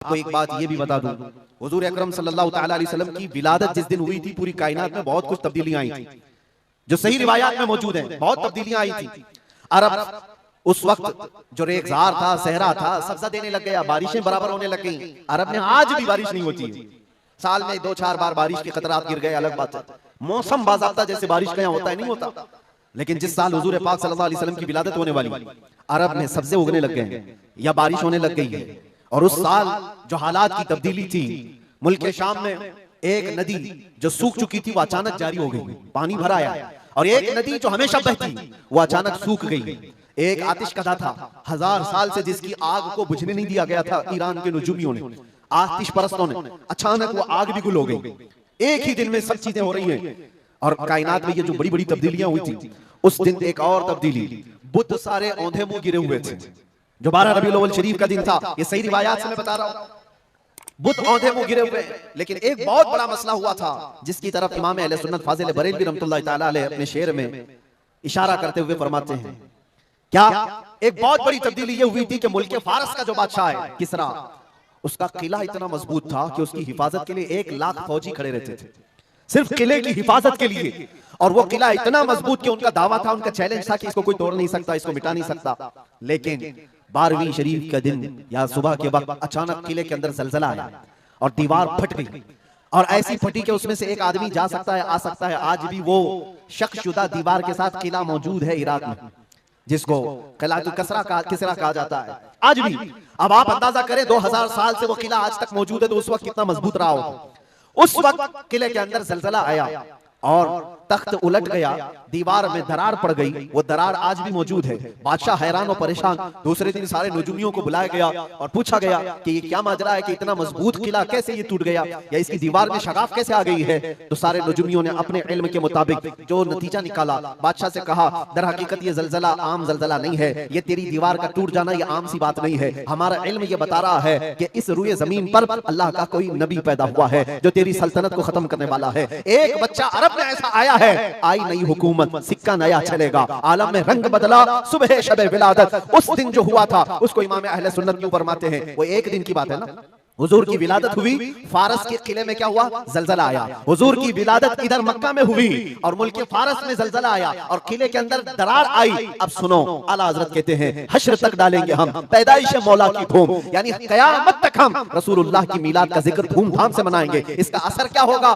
आपको एक बात ये भी बता दूं, हुजूर अकरम सल्लल्लाहु तआला अलैहि वसल्लम की विलादत जिस दिन हुई थी, पूरी कायनात में बहुत कुछ तब्दीलियां आई थी, जो सही रिवायात में मौजूद हैं। बहुत तब्दीलियां आई थी। अरब उस वक्त जो रेगजार था, सहरा था, सब्जा देने लग गया, बारिशें बराबर होने लग गई। अरब में आज भी बारिश नहीं होती है, साल में 2-4 बार बारिश के खतरात गिर गए, अलग बात है। मौसम बाज़ाब्ता जैसे बारिश का यहाँ होता है, नहीं होता। लेकिन जिस साल हुजूर पाक सल्लल्लाहु अलैहि वसल्लम की विलादत होने वाली, अरब में सब्जे उगने लग गए या बारिश होने लग गई है। और उस साल जो हालात की तब्दीली थी, मुल्क के शाम में एक नदी जो सूख चुकी थी वो अचानक जारी हो गई, पानी भरा आया। और एक नदी जो हमेशा बहती वो अचानक सूख गई। एक आतिश कदा था, 1000 साल से जिसकी आग को बुझने नहीं दिया गया था ईरान के नुजूमियों ने, आतिश परस्तों ने, अचानक वो आग भी गुल हो गई। एक ही दिन में सब चीजें हो रही हैं। और कायनात में ये जो बड़ी बड़ी तब्दीलियां हुई थी, उस दिन एक और तब्दीली, बुत सारे औंधे मुंह गिरे हुए थे। जो 12 रबीउल अव्वल शरीफ का दिन था, ये सही रिवायात से मैं बता रहा हूं, बुत औंधे मुंह गिरे हुए। लेकिन एक बहुत बड़ा मसला हुआ था, जिसकी तरफ इमाम अहले सुन्नत फाजिल बरेलवी रहमतुल्लाह ताला अलैह अपने शेर में इशारा करते हुए फरमाते हैं, क्या एक बहुत बड़ी तब्दीली ये हुई थी कि मुल्क फारस का जो बादशाह है किसरा, उसका किला इतना मजबूत था कि उसकी हिफाजत के लिए 1 लाख फौजी खड़े रहते थे, सिर्फ किले की हिफाजत के लिए। और वो किला इतना मजबूत कि उनका दावा था, उनका चैलेंज था कि इसको कोई तोड़ नहीं सकता, इसको मिटा नहीं सकता। लेकिन 12वीं शरीफ का दिन या सुबह के वक्त अचानक किले के अंदर जलजला आया और दीवार फट गई। और ऐसी फटी कि उसमें से एक आदमी जा सकता है, आ सकता है। आज भी वो शख्सशुदा दीवार के साथ किला मौजूद है इराक में, जिसको किलातुल किसरा कहा जाता है आज भी। अब आप अंदाजा करें 2000 साल से वो किला आज तक मौजूद है, तो उस वक्त कितना मजबूत रहा हो। उस वक्त किले के अंदर जलजला आया और तख्त उलट गया, दीवार में दरार पड़ गई। वो दरार आज भी मौजूद है। बादशाह हैरान और परेशान। दूसरे दिन सारे नुजूमियों को बुलाया गया और पूछा गया कि ये क्या माजरा है कि इतना मजबूत किला कैसे ये टूट गया, या इसकी दीवार में शगाफ कैसे आ गई है। तो सारे नुजूमियों ने अपने इल्म के मुताबिक जो नतीजा निकाला, बादशाह से कहा, दर हकीकत ये जलजला आम जलजला नहीं है, ये तेरी दीवार का टूट जाना ये आम सी बात नहीं है। हमारा इल्म ये बता रहा है कि इस रुए जमीन पर अल्लाह का कोई नबी पैदा हुआ है जो तेरी सल्तनत को खत्म करने वाला है। एक बच्चा अरब में ऐसा आया है, आई नई हुकूमत, सिक्का नया चलेगा, आलम में रंग बदला, सुबह शबे विलादत। उस दिन जो हुआ था उसको इमाम अहले सुन्नत क्यों फरमाते हैं, वो एक दिन की बात है ना। हुजूर की विलादत हुई, फारस के किले में क्या हुआ, जलजला आया। हुजूर की विलादत इधर मक्का में हुई और मुल्क फारस में जलजला आया और किले के अंदर दरार आई। अब सुनो, आला हजरत कहते हैं, हश्र तक डालेंगे हम पैदाइश मौला की धूम, यानी कयामत तक हम रसूलुल्लाह की मिलाद का जिक्र धूमधाम से मनाएंगे। इसका असर क्या होगा,